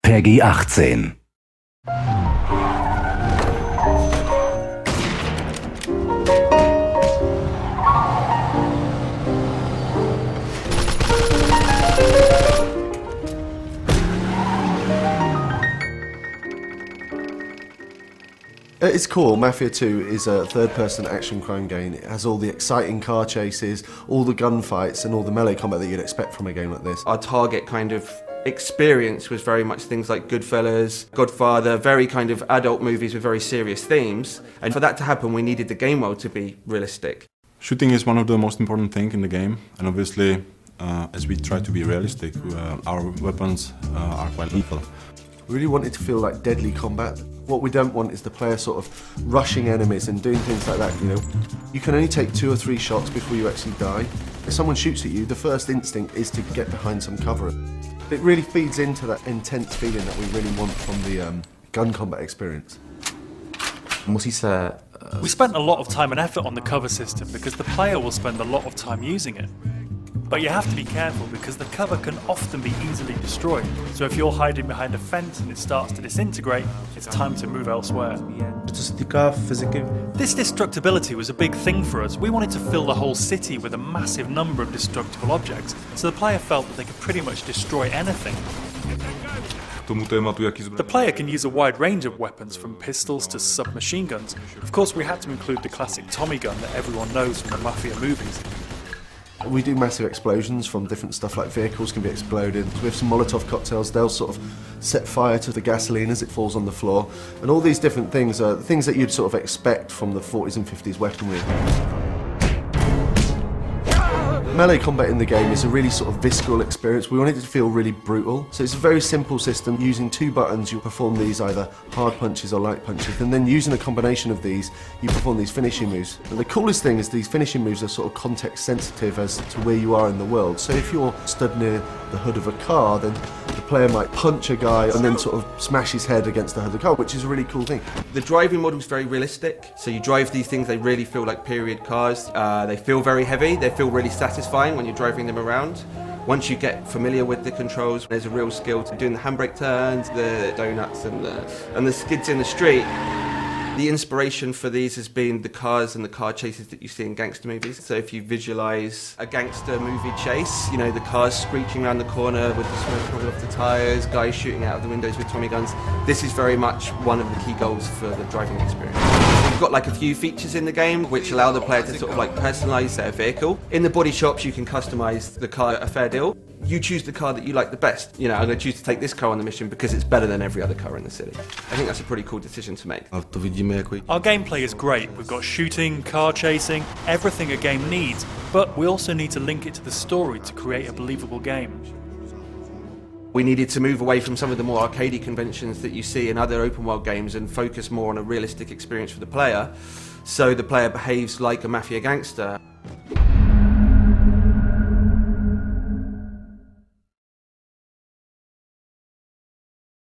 Peggy 18. At its core, Mafia 2 is a third-person action crime game. It has all the exciting car chases, all the gunfights and all the melee combat that you'd expect from a game like this. Our target kind of experience was very much things like Goodfellas, Godfather, very kind of adult movies with very serious themes. And for that to happen, we needed the game world to be realistic. Shooting is one of the most important things in the game, and obviously, as we try to be realistic, our weapons are quite lethal. We really want it to feel like deadly combat. What we don't want is the player sort of rushing enemies and doing things like that, you know. You can only take 2 or 3 shots before you actually die. If someone shoots at you, the first instinct is to get behind some cover. It really feeds into that intense feeling that we really want from the gun combat experience. We spent a lot of time and effort on the cover system because the player will spend a lot of time using it. But you have to be careful because the cover can often be easily destroyed. So if you're hiding behind a fence and it starts to disintegrate, it's time to move elsewhere. This destructibility was a big thing for us. We wanted to fill the whole city with a massive number of destructible objects, so the player felt that they could pretty much destroy anything. The player can use a wide range of weapons, from pistols to submachine guns. Of course, we had to include the classic Tommy gun that everyone knows from the Mafia movies. We do massive explosions from different stuff, like vehicles can be exploded. With some Molotov cocktails, they'll sort of set fire to the gasoline as it falls on the floor. And all these different things are things that you'd sort of expect from the 40s and 50s weaponry. Melee combat in the game is a really sort of visceral experience. We wanted it to feel really brutal. So it's a very simple system. Using 2 buttons, you perform these either hard punches or light punches, and then using a combination of these, you perform these finishing moves. And the coolest thing is these finishing moves are sort of context sensitive as to where you are in the world. So if you're stood near the hood of a car, then the player might punch a guy and then sort of smash his head against the hood of the car, which is a really cool thing. The driving model is very realistic. So you drive these things, they really feel like period cars. They feel very heavy, they feel really satisfying when you're driving them around. Once you get familiar with the controls, there's a real skill to doing the handbrake turns, the donuts and the skids in the street. The inspiration for these has been the cars and the car chases that you see in gangster movies. So if you visualise a gangster movie chase, you know, the cars screeching around the corner with the smoke coming off the tyres, guys shooting out of the windows with Tommy guns, this is very much one of the key goals for the driving experience. We've got like a few features in the game which allow the player to sort of like personalise their vehicle. In the body shops you can customise the car a fair deal. You choose the car that you like the best. You know, I'm going to choose to take this car on the mission because it's better than every other car in the city. I think that's a pretty cool decision to make. Our gameplay is great. We've got shooting, car chasing, everything a game needs, but we also need to link it to the story to create a believable game. We needed to move away from some of the more arcadey conventions that you see in other open world games and focus more on a realistic experience for the player, so the player behaves like a Mafia gangster.